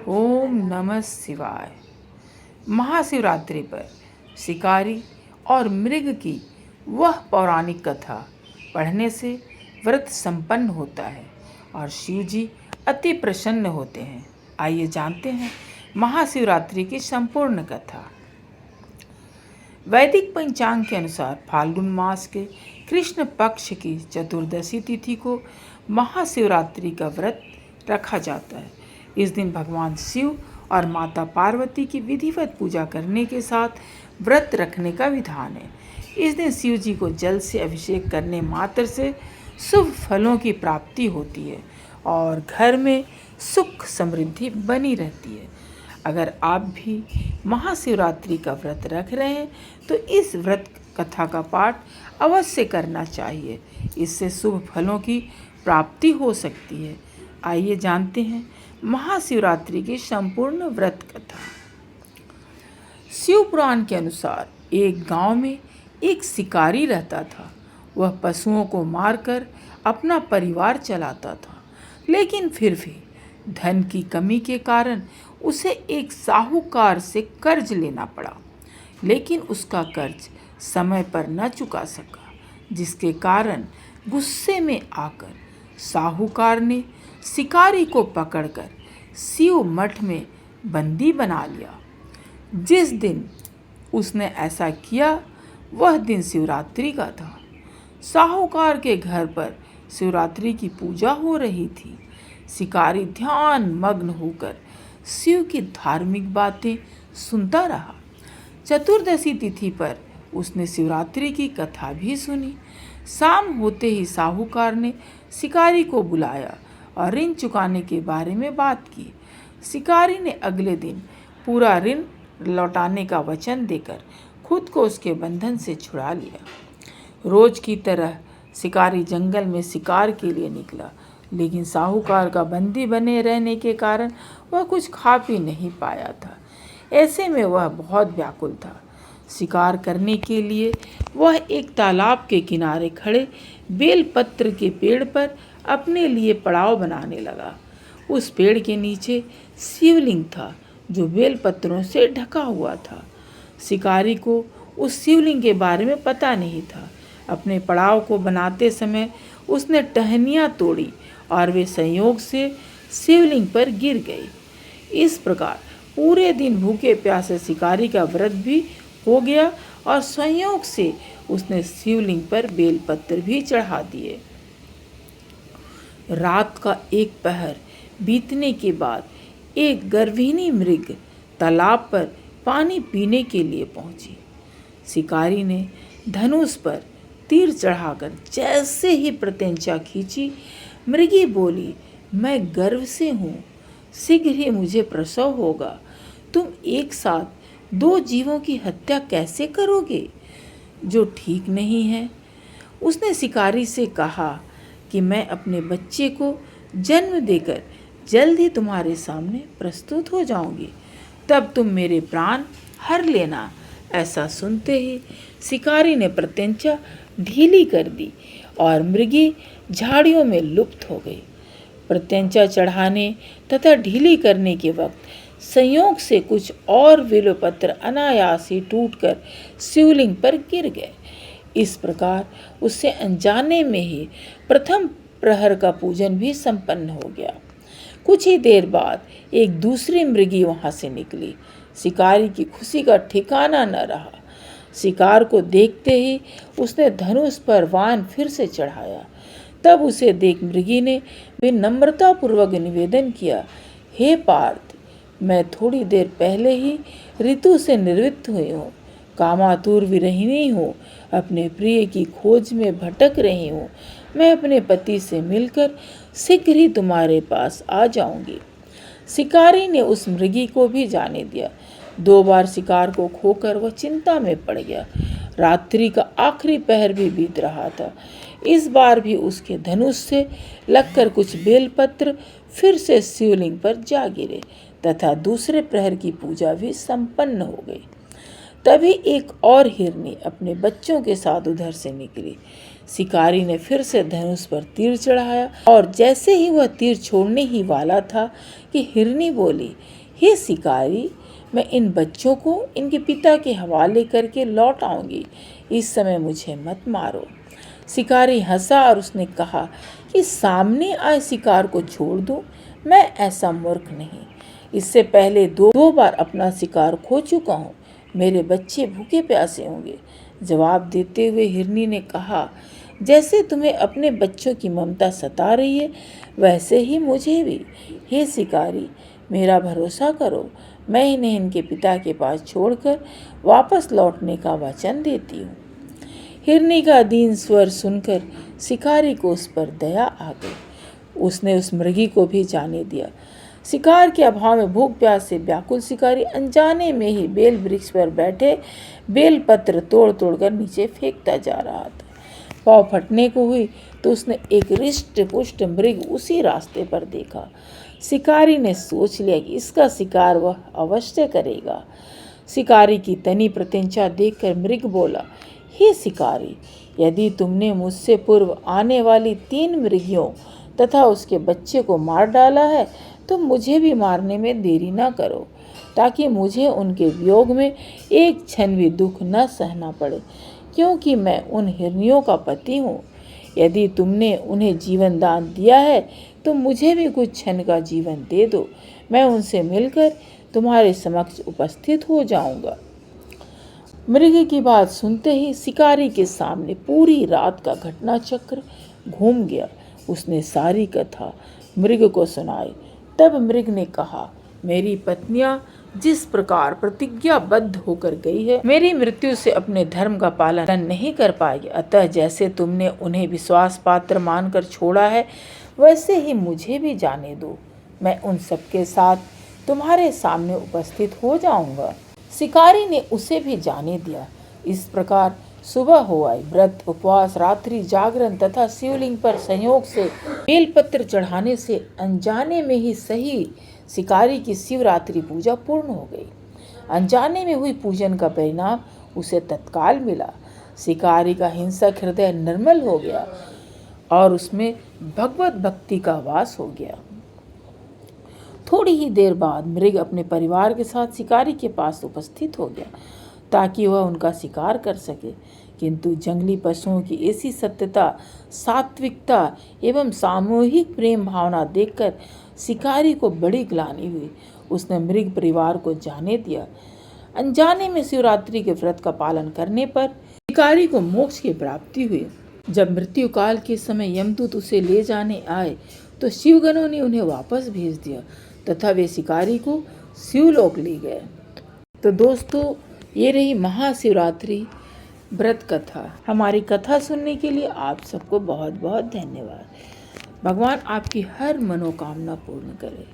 ओम नमः शिवाय। महाशिवरात्रि पर शिकारी और मृग की वह पौराणिक कथा पढ़ने से व्रत संपन्न होता है और शिव जी अति प्रसन्न होते हैं। आइए जानते हैं महाशिवरात्रि की संपूर्ण कथा। वैदिक पंचांग के अनुसार फाल्गुन मास के कृष्ण पक्ष की चतुर्दशी तिथि को महाशिवरात्रि का व्रत रखा जाता है। इस दिन भगवान शिव और माता पार्वती की विधिवत पूजा करने के साथ व्रत रखने का विधान है। इस दिन शिव जी को जल से अभिषेक करने मात्र से शुभ फलों की प्राप्ति होती है और घर में सुख समृद्धि बनी रहती है। अगर आप भी महाशिवरात्रि का व्रत रख रहे हैं तो इस व्रत कथा का पाठ अवश्य करना चाहिए। इससे शुभ फलों की प्राप्ति हो सकती है। आइए जानते हैं महाशिवरात्रि की संपूर्ण व्रत कथा। शिव पुराण के अनुसार एक गांव में एक शिकारी रहता था। वह पशुओं को मारकर अपना परिवार चलाता था, लेकिन फिर भी धन की कमी के कारण उसे एक साहूकार से कर्ज लेना पड़ा। लेकिन उसका कर्ज समय पर न चुका सका, जिसके कारण गुस्से में आकर साहूकार ने शिकारी को पकड़कर शिव मठ में बंदी बना लिया। जिस दिन उसने ऐसा किया वह दिन शिवरात्रि का था। साहूकार के घर पर शिवरात्रि की पूजा हो रही थी। शिकारी ध्यान मग्न होकर शिव की धार्मिक बातें सुनता रहा। चतुर्दशी तिथि पर उसने शिवरात्रि की कथा भी सुनी। शाम होते ही साहूकार ने शिकारी को बुलाया और ऋण चुकाने के बारे में बात की। शिकारी ने अगले दिन पूरा ऋण लौटाने का वचन देकर खुद को उसके बंधन से छुड़ा लिया। रोज की तरह शिकारी जंगल में शिकार के लिए निकला, लेकिन साहूकार का बंदी बने रहने के कारण वह कुछ खा पी नहीं पाया था। ऐसे में वह बहुत व्याकुल था। शिकार करने के लिए वह एक तालाब के किनारे खड़े बेलपत्र के पेड़ पर अपने लिए पड़ाव बनाने लगा। उस पेड़ के नीचे शिवलिंग था जो बेलपत्रों से ढका हुआ था। शिकारी को उस शिवलिंग के बारे में पता नहीं था। अपने पड़ाव को बनाते समय उसने टहनियाँ तोड़ी और वे संयोग से शिवलिंग पर गिर गई। इस प्रकार पूरे दिन भूखे प्यासे शिकारी का व्रत भी हो गया और संयोग से उसने शिवलिंग पर बेलपत्र भी चढ़ा दिए। रात का एक पहर बीतने के बाद एक गर्भिणी मृग तालाब पर पानी पीने के लिए पहुंची। शिकारी ने धनुष पर तीर चढ़ाकर जैसे ही प्रत्यंचा खींची, मृगी बोली, मैं गर्भ से हूँ, शीघ्र ही मुझे प्रसव होगा। तुम एक साथ दो जीवों की हत्या कैसे करोगे, जो ठीक नहीं है। उसने शिकारी से कहा कि मैं अपने बच्चे को जन्म देकर जल्द ही तुम्हारे सामने प्रस्तुत हो जाऊंगी, तब तुम मेरे प्राण हर लेना। ऐसा सुनते ही शिकारी ने प्रत्यंचा ढीली कर दी और मृगी झाड़ियों में लुप्त हो गई। प्रत्यंचा चढ़ाने तथा ढीली करने के वक्त संयोग से कुछ और बिल्वपत्र अनायास ही टूटकर शिवलिंग पर गिर गए। इस प्रकार उससे अनजाने में ही प्रथम प्रहर का पूजन भी संपन्न हो गया। कुछ ही देर बाद एक दूसरी मृगी वहां से निकली। शिकारी की खुशी का ठिकाना न रहा। शिकार को देखते ही उसने धनुष पर बाण फिर से चढ़ाया। तब उसे देख मृगी ने विनम्रतापूर्वक निवेदन किया, हे पार्थ, मैं थोड़ी देर पहले ही ऋतु से निवृत्त हुई हूँ, कामातुर विरहिणी हूँ, अपने प्रिय की खोज में भटक रही हूँ। मैं अपने पति से मिलकर शीघ्र ही तुम्हारे पास आ जाऊंगी। शिकारी ने उस मृगी को भी जाने दिया। 2 बार शिकार को खोकर वह चिंता में पड़ गया। रात्रि का आखिरी पहर भी बीत रहा था। इस बार भी उसके धनुष से लगकर कुछ बेलपत्र फिर से शिवलिंग पर जा गिरे तथा दूसरे प्रहर की पूजा भी संपन्न हो गई। तभी एक और हिरनी अपने बच्चों के साथ उधर से निकली। शिकारी ने फिर से धनुष पर तीर चढ़ाया और जैसे ही वह तीर छोड़ने ही वाला था कि हिरनी बोली, हे शिकारी, मैं इन बच्चों को इनके पिता के हवाले करके लौट आऊंगी, इस समय मुझे मत मारो। शिकारी हंसा और उसने कहा कि सामने आए शिकार को छोड़ दूं, मैं ऐसा मूर्ख नहीं। इससे पहले दो बार अपना शिकार खो चुका हूँ, मेरे बच्चे भूखे प्यासे होंगे। जवाब देते हुए हिरनी ने कहा, जैसे तुम्हें अपने बच्चों की ममता सता रही है वैसे ही मुझे भी। हे शिकारी, मेरा भरोसा करो, मैं इन्हें इनके पिता के पास छोड़कर वापस लौटने का वचन देती हूँ। हिरनी का दीन स्वर सुनकर शिकारी को उस पर दया आ गई। उसने उस मृगी को भी जाने दिया। शिकार के अभाव में भूख प्यास से व्याकुल शिकारी अनजाने में ही बेल वृक्ष पर बैठे बेल पत्र तोड़ तोड़कर नीचे फेंकता जा रहा था। पाँव फटने को हुई तो उसने एक रिष्ट पुष्ट मृग उसी रास्ते पर देखा। शिकारी ने सोच लिया कि इसका शिकार वह अवश्य करेगा। शिकारी की तनी प्रत्यंचा देखकर मृग बोला, हे शिकारी, यदि तुमने मुझसे पूर्व आने वाली 3 मृगियों तथा उसके बच्चे को मार डाला है तो मुझे भी मारने में देरी न करो, ताकि मुझे उनके वियोग में एक क्षण भी दुख न सहना पड़े, क्योंकि मैं उन हिरनियों का पति हूँ। यदि तुमने उन्हें जीवन दान दिया है तो मुझे भी कुछ क्षण का जीवन दे दो, मैं उनसे मिलकर तुम्हारे समक्ष उपस्थित हो जाऊंगा। मृग की बात सुनते ही शिकारी के सामने पूरी रात का घटना चक्र घूम गया। उसने सारी कथा मृग को सुनाई। तब मृग ने कहा, मेरी पत्नियां जिस प्रकार प्रतिज्ञाबद्ध होकर गई है, मेरी मृत्यु से अपने धर्म का पालन नहीं कर पाएगी। अतः जैसे तुमने उन्हें विश्वास पात्र मानकर छोड़ा है, वैसे ही मुझे भी जाने दो। मैं उन सबके साथ तुम्हारे सामने उपस्थित हो जाऊंगा। शिकारी ने उसे भी जाने दिया। इस प्रकार सुबह हो आई। व्रत, उपवास, रात्रि जागरण तथा शिवलिंग पर संयोग से बेलपत्र चढ़ाने से अनजाने में ही सही शिकारी की शिवरात्रि पूजा पूर्ण हो गई। अनजाने में हुई पूजन का परिणाम उसे तत्काल मिला। शिकारी का हिंसक हृदय निर्मल हो गया और उसमें भगवत भक्ति का वास हो गया। थोड़ी ही देर बाद मृग अपने परिवार के साथ शिकारी के पास उपस्थित हो गया ताकि वह उनका शिकार कर सके, किंतु जंगली पशुओं की ऐसी सत्यता, सात्विकता एवं सामूहिक प्रेम भावना देखकर शिकारी को बड़ी ग्लानि हुई। उसने मृग परिवार को जाने दिया। अनजाने में शिवरात्रि के व्रत का पालन करने पर शिकारी को मोक्ष की प्राप्ति हुई। जब मृत्यु काल के समय यमदूत उसे ले जाने आए तो शिवगणों ने उन्हें वापस भेज दिया तथा वे शिकारी को शिवलोक ले गए। तो दोस्तों, ये रही महाशिवरात्रि व्रत कथा। हमारी कथा सुनने के लिए आप सबको बहुत बहुत धन्यवाद। भगवान आपकी हर मनोकामना पूर्ण करे।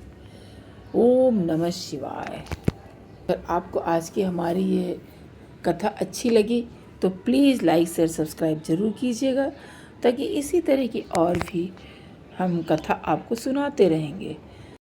ओम नमः शिवाय। अगर आपको आज की हमारी ये कथा अच्छी लगी तो प्लीज़ लाइक शेयर सब्सक्राइब जरूर कीजिएगा, ताकि इसी तरह की और भी हम कथा आपको सुनाते रहेंगे।